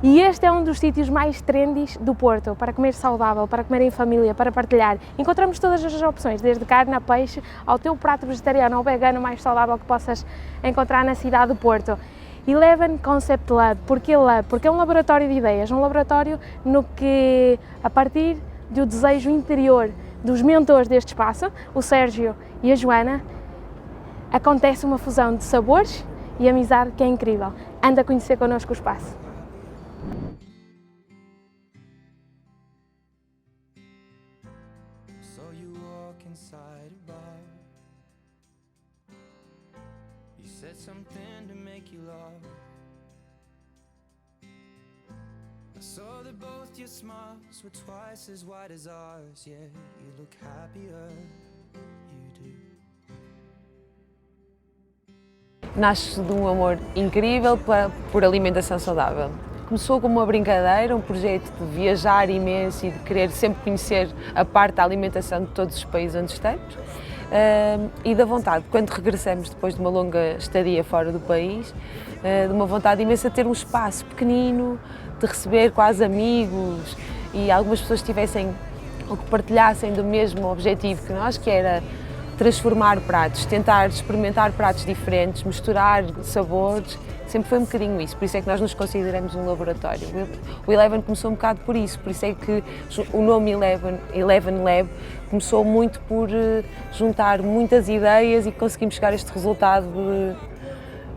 E este é um dos sítios mais trendy do Porto, para comer saudável, para comer em família, para partilhar. Encontramos todas as opções, desde carne a peixe, ao teu prato vegetariano ou vegano mais saudável que possas encontrar na cidade do Porto. Eleven Concept Lab. Porquê Lab? Porque é um laboratório de ideias, um laboratório no que, a partir do desejo interior dos mentores deste espaço, o Sérgio e a Joana, acontece uma fusão de sabores e amizade que é incrível. Anda a conhecer connosco o espaço. Something to make you laugh. I saw that both your smiles were twice as wide as ours. Yeah, you look happier, you do. Nasce de um amor incrível por alimentação saudável. Começou como uma brincadeira, um projeto de viajar imenso e de querer sempre conhecer a parte da alimentação de todos os países onde estamos. E da vontade, quando regressamos depois de uma longa estadia fora do país, de uma vontade imensa de ter um espaço pequenino, de receber quase amigos e algumas pessoas tivessem ou que partilhassem do mesmo objetivo que nós, que era transformar pratos, tentar experimentar pratos diferentes, misturar sabores. Sempre foi um bocadinho isso, por isso é que nós nos consideramos um laboratório. O Eleven começou um bocado por isso é que o nome Eleven Lab começou muito por juntar muitas ideias e conseguimos chegar a este resultado de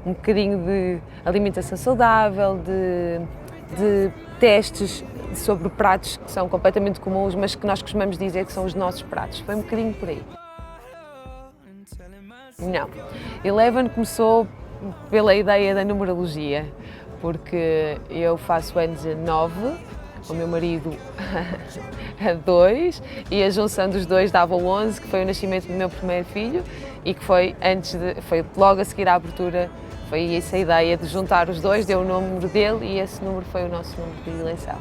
um bocadinho de alimentação saudável, de testes sobre pratos que são completamente comuns, mas que nós costumamos dizer que são os nossos pratos. Foi um bocadinho por aí. Não, Eleven começou pela ideia da numerologia, porque eu faço anos a 9, o meu marido a 2 e a junção dos dois dava o 11, que foi o nascimento do meu primeiro filho e que foi logo a seguir à abertura, foi essa ideia de juntar os dois, deu o número dele e esse número foi o nosso número de eleição.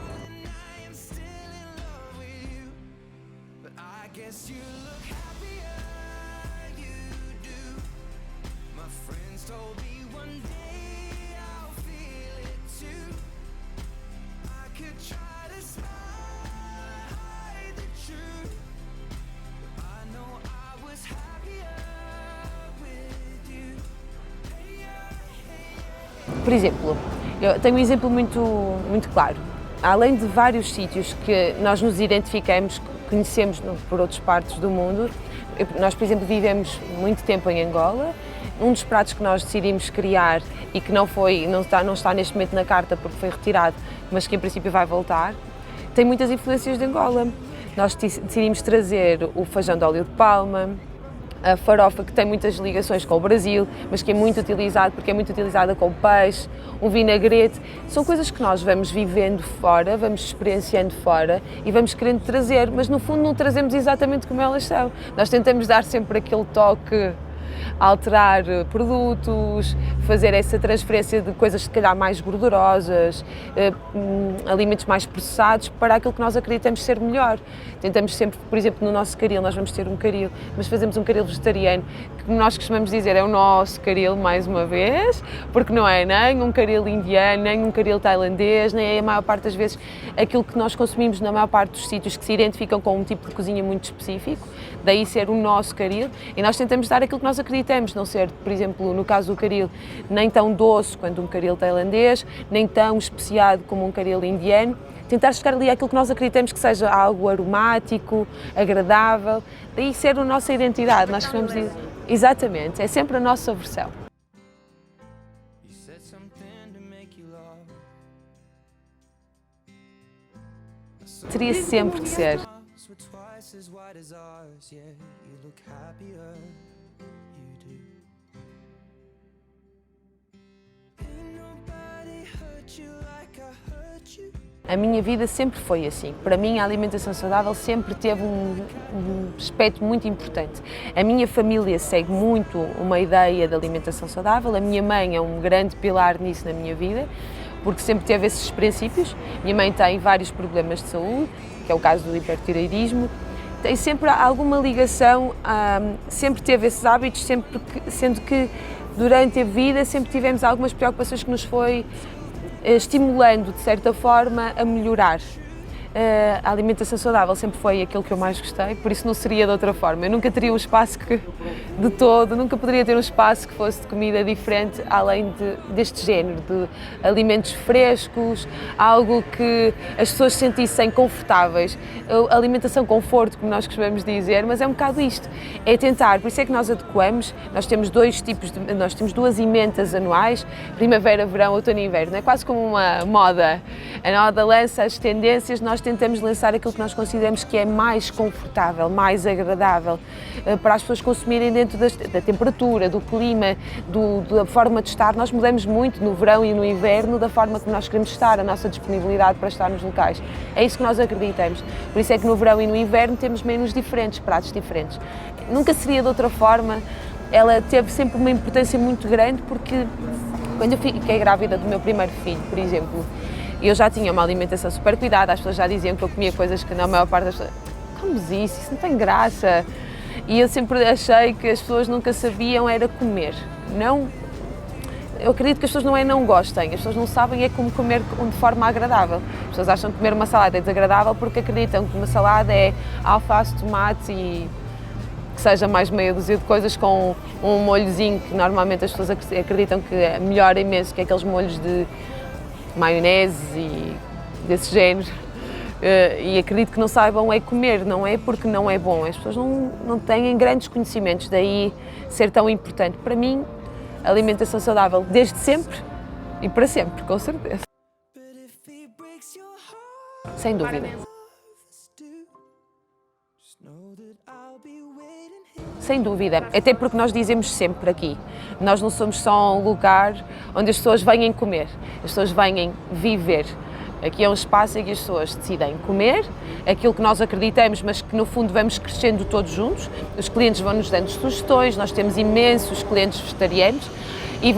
Por exemplo, eu tenho um exemplo muito claro. Além de vários sítios que nós nos identificamos, conhecemos por outras partes do mundo, nós, por exemplo, vivemos muito tempo em Angola. Um dos pratos que nós decidimos criar e que não está neste momento na carta porque foi retirado, mas que em princípio vai voltar, tem muitas influências de Angola. Nós decidimos trazer o feijão de óleo de palma, a farofa, que tem muitas ligações com o Brasil, mas que é muito utilizado porque é muito utilizada com peixe, um vinagrete. São coisas que nós vamos vivendo fora, vamos experienciando fora e vamos querendo trazer, mas no fundo não trazemos exatamente como elas são. Nós tentamos dar sempre aquele toque, alterar produtos, fazer essa transferência de coisas se calhar mais gordurosas, alimentos mais processados para aquilo que nós acreditamos ser melhor. Tentamos sempre, por exemplo, no nosso caril, nós vamos ter um caril, mas fazemos um caril vegetariano, que nós costumamos dizer é o nosso caril mais uma vez, porque não é nem um caril indiano, nem um caril tailandês, nem é a maior parte das vezes aquilo que nós consumimos na maior parte dos sítios que se identificam com um tipo de cozinha muito específico, daí ser o nosso caril, e nós tentamos dar aquilo que nós acreditamos, não ser, por exemplo, no caso do caril, nem tão doce quanto um caril tailandês, nem tão especiado como um caril indiano, tentar chegar ali àquilo que nós acreditamos que seja algo aromático, agradável, daí ser a nossa identidade, nós queremos dizer, exatamente, é sempre a nossa versão. Teria sempre que ser. A minha vida sempre foi assim. Para mim, a alimentação saudável sempre teve um aspecto muito importante. A minha família segue muito uma ideia de alimentação saudável. A minha mãe é um grande pilar nisso na minha vida, porque sempre teve esses princípios. Minha mãe tem vários problemas de saúde, que é o caso do hipertireoidismo. Tem sempre alguma ligação, sempre teve esses hábitos, sendo que durante a vida sempre tivemos algumas preocupações que nos foi estimulando, de certa forma, a melhorar. A alimentação saudável sempre foi aquilo que eu mais gostei, por isso não seria de outra forma. Eu nunca teria um espaço de todo, nunca poderia ter um espaço que fosse de comida diferente, além deste género, de alimentos frescos, algo que as pessoas se sentissem confortáveis. Alimentação conforto, como nós costumamos dizer, mas é um bocado isto, é tentar, por isso é que nós adequamos, nós temos nós temos 2 emendas anuais, primavera, verão, outono e inverno, é quase como uma moda. A moda lança as tendências, nós tentamos lançar aquilo que nós consideramos que é mais confortável, mais agradável, para as pessoas consumirem dentro da temperatura, do clima, da forma de estar. Nós mudamos muito no verão e no inverno da forma que nós queremos estar, a nossa disponibilidade para estar nos locais. É isso que nós acreditamos. Por isso é que no verão e no inverno temos menus diferentes, pratos diferentes. Nunca seria de outra forma. Ela teve sempre uma importância muito grande porque quando eu fiquei grávida do meu primeiro filho, por exemplo, eu já tinha uma alimentação super cuidada, as pessoas já diziam que eu comia coisas que na maior parte das pessoas, comes isso não tem graça. E eu sempre achei que as pessoas nunca sabiam era comer. Não, eu acredito que as pessoas não gostem, as pessoas não sabem é como comer de forma agradável. As pessoas acham que comer uma salada é desagradável porque acreditam que uma salada é alface, tomate e que seja mais meia dúzia de coisas com um molhozinho que normalmente as pessoas acreditam que melhora imenso, que é aqueles molhos de maionese e desse género, e acredito que não saibam é comer, não é porque não é bom, as pessoas não têm grandes conhecimentos, daí ser tão importante. Para mim, a alimentação saudável desde sempre e para sempre, com certeza. Sem dúvida. Sem dúvida, até porque nós dizemos sempre aqui, nós não somos só um lugar onde as pessoas vêm comer, as pessoas vêm viver. Aqui é um espaço em que as pessoas decidem comer aquilo que nós acreditamos, mas que no fundo vamos crescendo todos juntos. Os clientes vão nos dando sugestões, nós temos imensos clientes vegetarianos e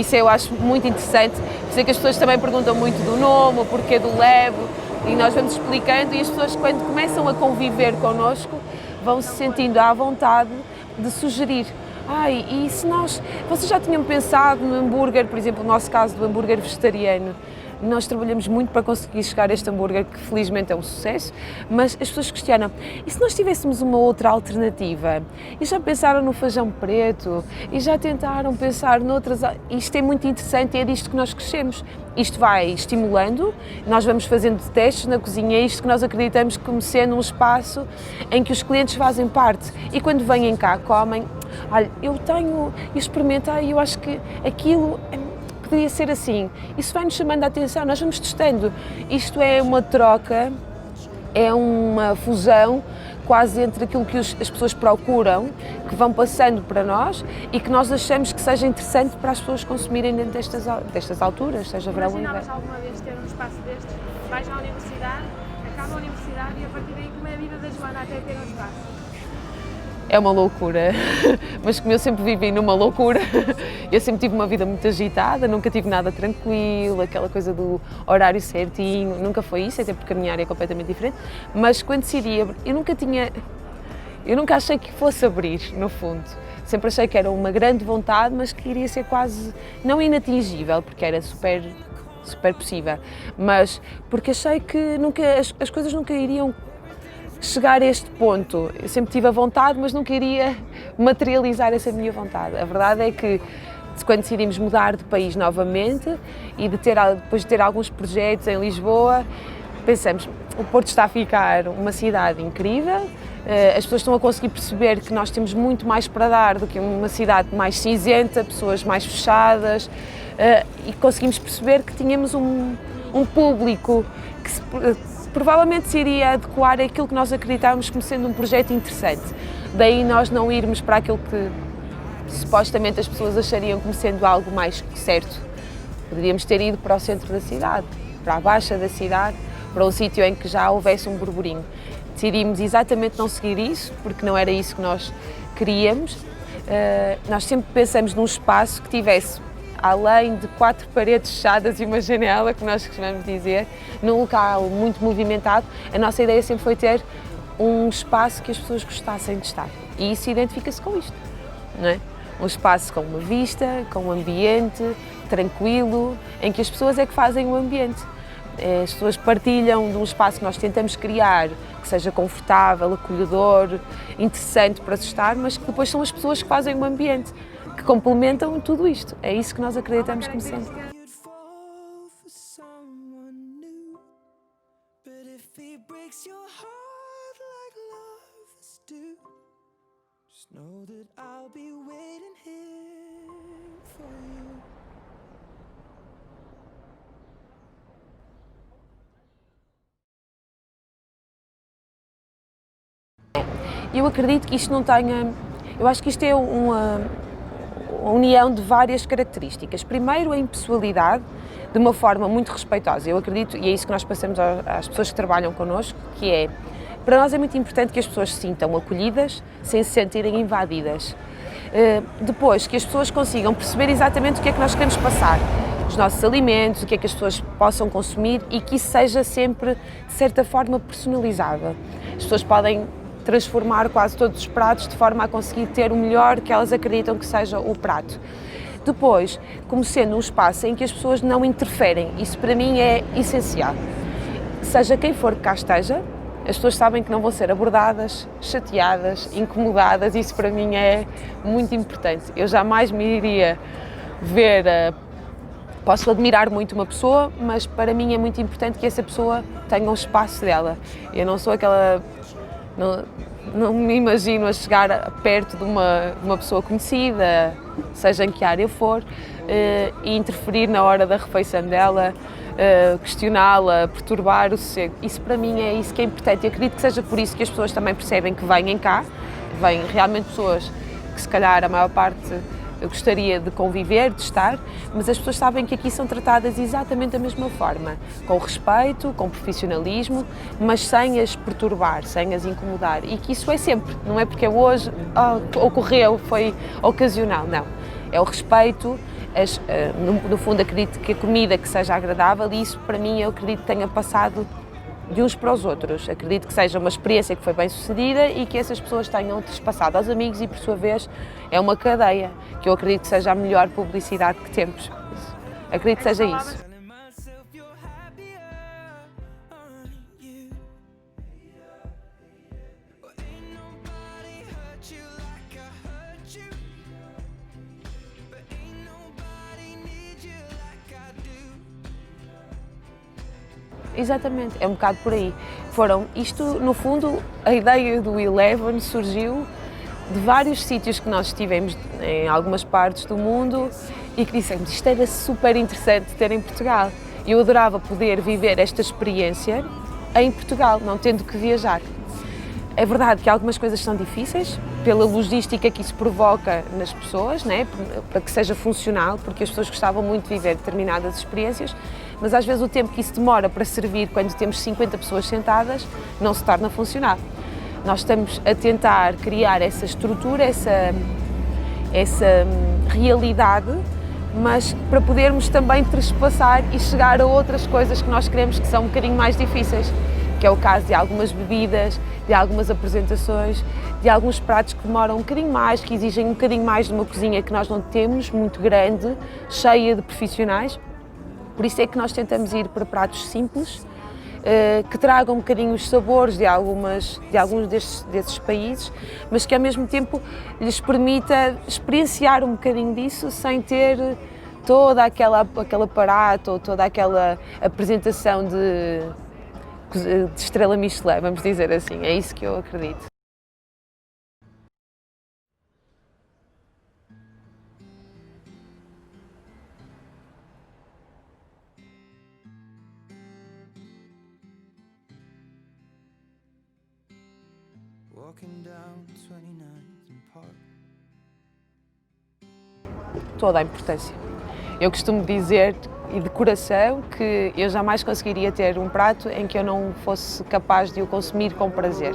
isso eu acho muito interessante, sei que as pessoas também perguntam muito do nome, o porquê do levo, e nós vamos explicando e as pessoas quando começam a conviver connosco vão se sentindo à vontade de sugerir. E se vocês já tinham pensado no hambúrguer, por exemplo, no nosso caso do hambúrguer vegetariano, nós trabalhamos muito para conseguir chegar a este hambúrguer que felizmente é um sucesso, mas as pessoas questionam, e se nós tivéssemos uma outra alternativa? E já pensaram no feijão preto? E já tentaram pensar noutras? Isto é muito interessante e é disto que nós crescemos. Isto vai estimulando, nós vamos fazendo testes na cozinha, é isto que nós acreditamos como sendo um espaço em que os clientes fazem parte e quando vêm cá comem, olha, eu experimento, eu acho que aquilo poderia ser assim, isso vai-nos chamando a atenção, nós vamos testando. Isto é uma troca, é uma fusão quase entre aquilo que as pessoas procuram, que vão passando para nós e que nós achamos que seja interessante para as pessoas consumirem dentro destas alturas, seja verão ou inverno. Imaginavas alguma vez ter um espaço destes? Vais à universidade, acaba a universidade e a partir daí como é a vida da Joana até ter um espaço? É uma loucura, mas como eu sempre vivi numa loucura, eu sempre tive uma vida muito agitada, nunca tive nada tranquilo, aquela coisa do horário certinho, nunca foi isso, até porque a minha área é completamente diferente, mas quando decidi abrir, eu nunca achei que fosse abrir, no fundo. Sempre achei que era uma grande vontade, mas que iria ser quase, não inatingível, porque era super possível, mas porque achei que as coisas nunca iriam chegar a este ponto. Eu sempre tive a vontade, mas não queria materializar essa minha vontade. A verdade é que quando decidimos mudar de país novamente e depois de ter alguns projetos em Lisboa, pensamos, o Porto está a ficar uma cidade incrível, as pessoas estão a conseguir perceber que nós temos muito mais para dar do que uma cidade mais cinzenta, pessoas mais fechadas, e conseguimos perceber que tínhamos um público que provavelmente se iria adequar àquilo que nós acreditávamos como sendo um projeto interessante. Daí nós não irmos para aquilo que supostamente as pessoas achariam como sendo algo mais certo. Poderíamos ter ido para o centro da cidade, para a baixa da cidade, para um sítio em que já houvesse um burburinho. Decidimos exatamente não seguir isso, porque não era isso que nós queríamos. Nós sempre pensamos num espaço que tivesse, além de 4 paredes fechadas e uma janela, que nós costumamos dizer, num local muito movimentado, a nossa ideia sempre foi ter um espaço que as pessoas gostassem de estar. E isso identifica-se com isto, não é? Um espaço com uma vista, com um ambiente, tranquilo, em que as pessoas é que fazem o ambiente. As pessoas partilham de um espaço que nós tentamos criar, que seja confortável, acolhedor, interessante para se estar, mas que depois são as pessoas que fazem o ambiente, que complementam tudo isto. É isso que nós acreditamos como centro. You'd fall for someone new, but if he breaks your heart like lovers do, just know that I'll be waiting here for you. Eu acredito que isto não tenha... Eu acho que isto é uma união de várias características. Primeiro, a impessoalidade, de uma forma muito respeitosa. Eu acredito, e é isso que nós passamos às pessoas que trabalham connosco, que é, para nós é muito importante que as pessoas se sintam acolhidas, sem se sentirem invadidas. Depois, que as pessoas consigam perceber exatamente o que é que nós queremos passar, os nossos alimentos, o que é que as pessoas possam consumir e que isso seja sempre, de certa forma, personalizável. As pessoas podem transformar quase todos os pratos de forma a conseguir ter o melhor que elas acreditam que seja o prato. Depois, como sendo um espaço em que as pessoas não interferem, isso para mim é essencial. Seja quem for que cá esteja, as pessoas sabem que não vão ser abordadas, chateadas, incomodadas, isso para mim é muito importante. Eu jamais me iria ver, posso admirar muito uma pessoa, mas para mim é muito importante que essa pessoa tenha um espaço dela. Eu não sou aquela... Não me imagino a chegar perto de uma pessoa conhecida, seja em que área for, e interferir na hora da refeição dela, questioná-la, perturbar o sossego. Isso para mim é isso que é importante e acredito que seja por isso que as pessoas também percebem que vêm cá, vêm realmente pessoas que se calhar a maior parte eu gostaria de conviver, de estar, mas as pessoas sabem que aqui são tratadas exatamente da mesma forma, com respeito, com profissionalismo, mas sem as perturbar, sem as incomodar. E que isso é sempre, não é porque é hoje, ocorreu, foi ocasional, não. É o respeito, no fundo acredito que a comida que seja agradável e isso para mim eu acredito que tenha passado de uns para os outros. Acredito que seja uma experiência que foi bem sucedida e que essas pessoas tenham trespassado aos amigos e, por sua vez, é uma cadeia, que eu acredito que seja a melhor publicidade que temos. Acredito que seja isso. Telling myself you're happier, aren't you? Well, ain't nobody hurt you like I hurt you, but ain't nobody need you like I do. Exatamente, é um bocado por aí. Isto, no fundo, a ideia do Eleven surgiu de vários sítios que nós estivemos em algumas partes do mundo e que dissemos isto era super interessante ter em Portugal. Eu adorava poder viver esta experiência em Portugal, não tendo que viajar. É verdade que algumas coisas são difíceis, pela logística que isso provoca nas pessoas, né? Para que seja funcional, porque as pessoas gostavam muito de viver determinadas experiências, mas às vezes o tempo que isso demora para servir quando temos 50 pessoas sentadas não se torna funcional. Nós estamos a tentar criar essa estrutura, essa realidade, mas para podermos também trespassar e chegar a outras coisas que nós queremos que são um bocadinho mais difíceis, que é o caso de algumas bebidas, de algumas apresentações, de alguns pratos que demoram um bocadinho mais, que exigem um bocadinho mais de uma cozinha que nós não temos, muito grande, cheia de profissionais. Por isso é que nós tentamos ir para pratos simples, que tragam um bocadinho os sabores de alguns desses países, mas que ao mesmo tempo lhes permita experienciar um bocadinho disso sem ter todo aquele aparato ou toda aquela apresentação de estrela Michelin, vamos dizer assim. É isso que eu acredito. Walking down 29th and Park. Toda a importância. Eu costumo dizer, e de coração, que eu jamais conseguiria ter um prato em que eu não fosse capaz de o consumir com prazer.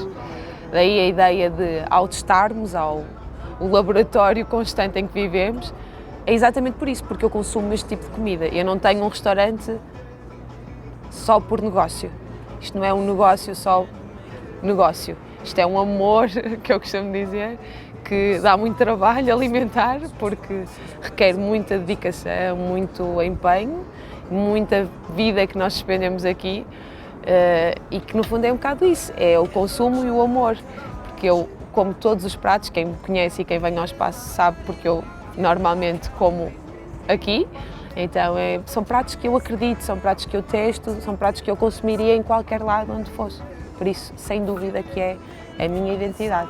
Daí a ideia de, ao testarmos, o laboratório constante em que vivemos, é exatamente por isso, porque eu consumo este tipo de comida. Eu não tenho um restaurante só por negócio. Isto não é um negócio só negócio. Isto é um amor, que eu costumo dizer, que dá muito trabalho alimentar, porque requer muita dedicação, muito empenho, muita vida que nós despendemos aqui, e que no fundo é um bocado isso, é o consumo e o amor, porque eu como todos os pratos, quem me conhece e quem vem ao espaço sabe, porque eu normalmente como aqui, então são pratos que eu acredito, são pratos que eu testo, são pratos que eu consumiria em qualquer lado onde fosse, por isso sem dúvida que é a minha identidade.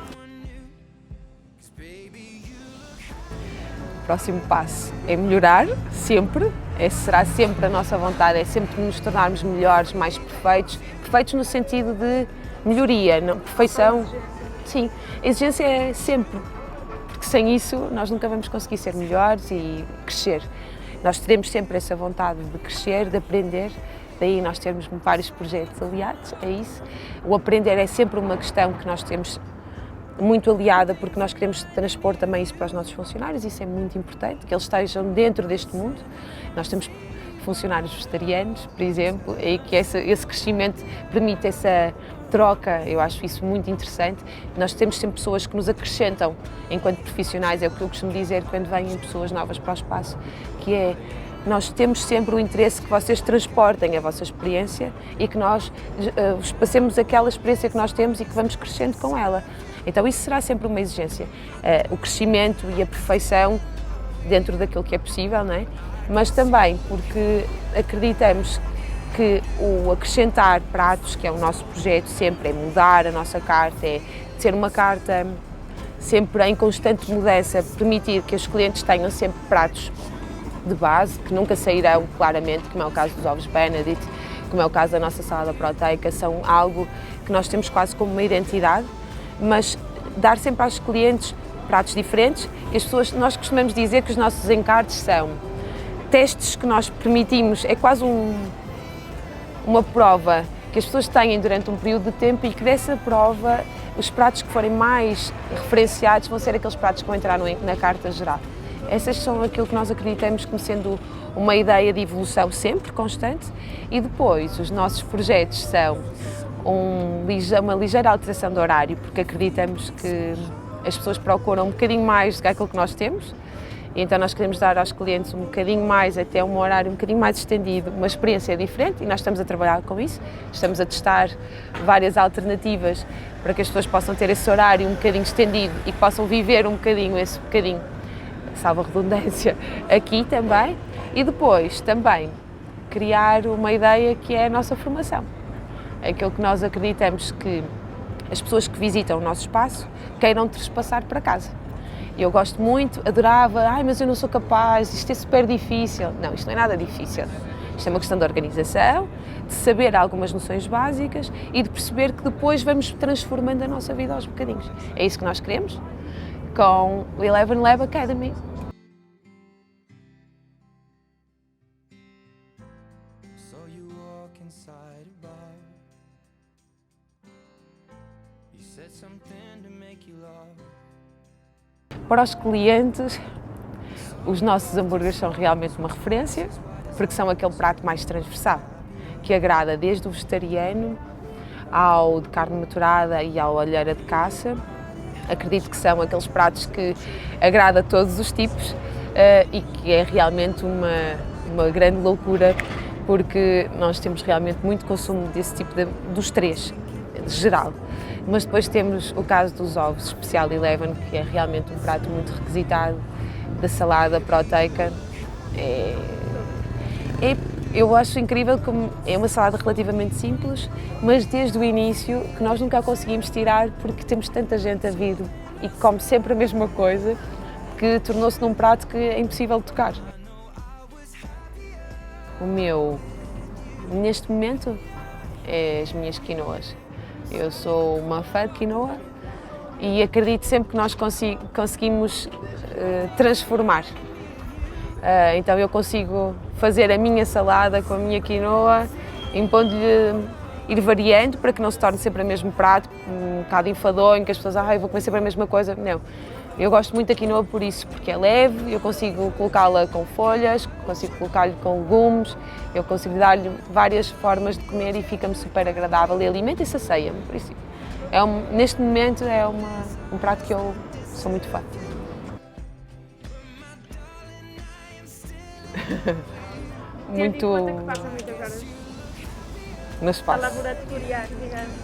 O próximo passo é melhorar, sempre, será sempre a nossa vontade, é sempre nos tornarmos melhores, mais perfeitos, perfeitos no sentido de melhoria, não perfeição, sim, a exigência é sempre, porque sem isso nós nunca vamos conseguir ser melhores e crescer. Nós teremos sempre essa vontade de crescer, de aprender, daí nós termos vários projetos aliados a isso. O aprender é sempre uma questão que nós temos muito aliada, porque nós queremos transpor também isso para os nossos funcionários, isso é muito importante, que eles estejam dentro deste mundo. Nós temos funcionários vegetarianos, por exemplo, e que esse crescimento permite essa troca, eu acho isso muito interessante. Nós temos sempre pessoas que nos acrescentam enquanto profissionais, é o que eu costumo dizer quando vêm pessoas novas para o espaço, que é, nós temos sempre o interesse que vocês transportem a vossa experiência e que nós passemos aquela experiência que nós temos e que vamos crescendo com ela. Então isso será sempre uma exigência, o crescimento e a perfeição dentro daquilo que é possível, não é? Mas também porque acreditamos que o acrescentar pratos, que é o nosso projeto sempre, é mudar a nossa carta, é ser uma carta sempre em constante mudança, permitir que os clientes tenham sempre pratos de base, que nunca sairão claramente, como é o caso dos ovos Benedict, como é o caso da nossa salada proteica, são algo que nós temos quase como uma identidade, mas dar sempre aos clientes pratos diferentes e as pessoas, nós costumamos dizer que os nossos encartes são testes que nós permitimos, é quase uma prova que as pessoas têm durante um período de tempo e que dessa prova os pratos que forem mais referenciados vão ser aqueles pratos que vão entrar na carta geral. Essas são aquilo que nós acreditamos como sendo uma ideia de evolução sempre constante e depois os nossos projetos são uma ligeira alteração de horário, porque acreditamos que as pessoas procuram um bocadinho mais do que aquilo que nós temos, e então nós queremos dar aos clientes um bocadinho mais, até um horário um bocadinho mais estendido, uma experiência diferente, e nós estamos a trabalhar com isso, estamos a testar várias alternativas para que as pessoas possam ter esse horário um bocadinho estendido e que possam viver um bocadinho, esse bocadinho, salvo a redundância, aqui também, e depois também criar uma ideia que é a nossa formação. Aquilo que nós acreditamos que as pessoas que visitam o nosso espaço queiram trespassar para casa. Eu gosto muito, adorava, mas eu não sou capaz, isto é super difícil. Não, isto não é nada difícil. Isto é uma questão de organização, de saber algumas noções básicas e de perceber que depois vamos transformando a nossa vida aos bocadinhos. É isso que nós queremos com o Eleven Lab Academy. Para os clientes, os nossos hambúrgueres são realmente uma referência, porque são aquele prato mais transversal, que agrada desde o vegetariano ao de carne maturada e ao alheira de caça. Acredito que são aqueles pratos que agrada a todos os tipos e que é realmente uma grande loucura, porque nós temos realmente muito consumo desse tipo dos três, de geral. Mas depois temos o caso dos ovos Special Eleven, que é realmente um prato muito requisitado, da salada proteica. Eu acho incrível como é uma salada relativamente simples, mas desde o início que nós nunca a conseguimos tirar porque temos tanta gente a vir e que come sempre a mesma coisa, que tornou-se num prato que é impossível de tocar. O meu, neste momento, é as minhas quinoas. Eu sou uma fã de quinoa e acredito sempre que nós conseguimos transformar. Então eu consigo fazer a minha salada com a minha quinoa, impondo-lhe, ir variando para que não se torne sempre o mesmo prato, um bocado enfadonho, que as pessoas, eu vou comer sempre a mesma coisa. Não. Eu gosto muito da quinoa por isso, porque é leve, eu consigo colocá-la com folhas, consigo colocar-lhe com legumes, eu consigo dar-lhe várias formas de comer e fica-me super agradável e alimenta e sacia-me, por isso. Neste momento é um prato que eu Sou muito fã. Muito passa muitas horas no a espaço. laboratoriar, digamos.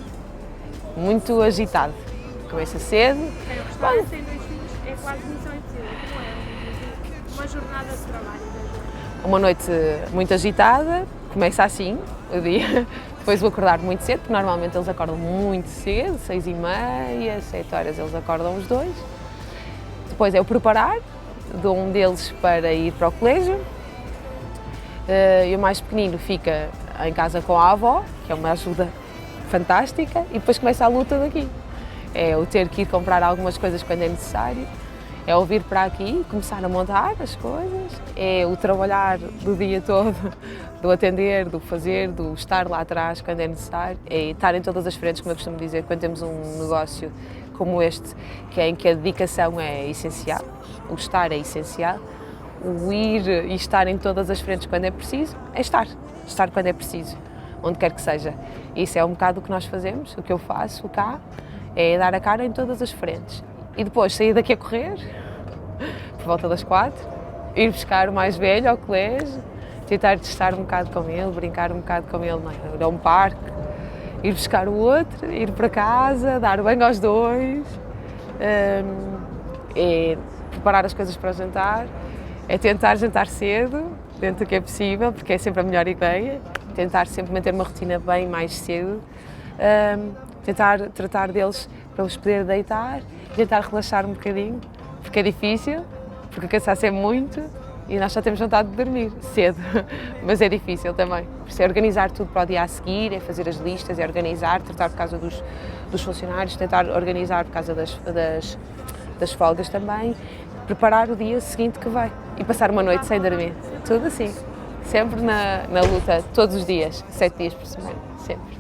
Muito agitado. Começa cedo. Tem um restaurante, tem 2 filhos, é quase missão impossível. Não é uma jornada de trabalho. Uma noite muito agitada, começa assim o dia. Depois vou acordar muito cedo, porque normalmente eles acordam muito cedo, 6h30, 7 horas eles acordam os dois. Depois é o preparar de um deles para ir para o colégio. E o mais pequenino fica em casa com a avó, que é uma ajuda fantástica, e depois começa a luta daqui. É o ter que ir comprar algumas coisas quando é necessário, é o vir para aqui, começar a montar as coisas, é o trabalhar do dia todo, do atender, do fazer, do estar lá atrás quando é necessário, é estar em todas as frentes, como eu costumo dizer, quando temos um negócio como este, que é em que a dedicação é essencial, o estar é essencial, o ir e estar em todas as frentes quando é preciso, é estar quando é preciso, onde quer que seja. Isso é um bocado o que nós fazemos, o que eu faço cá, é dar a cara em todas as frentes. E depois sair daqui a correr, por volta das 4, ir buscar o mais velho ao colégio, tentar estar um bocado com ele, brincar um bocado com ele a um parque, ir buscar o outro, ir para casa, dar banho aos dois, é preparar as coisas para o jantar, é tentar jantar cedo, dentro do que é possível, porque é sempre a melhor ideia, tentar sempre manter uma rotina bem mais cedo, tentar tratar deles para os poder deitar, tentar relaxar um bocadinho, porque é difícil, porque o cansaço é muito e nós só temos vontade de dormir cedo, mas é difícil também. Por isso é organizar tudo para o dia a seguir, é fazer as listas, é organizar, tratar por causa dos funcionários, tentar organizar por causa das folgas também, preparar o dia seguinte que vai e passar uma noite sem dormir, tudo assim, sempre na luta, todos os dias, 7 dias por semana, sempre.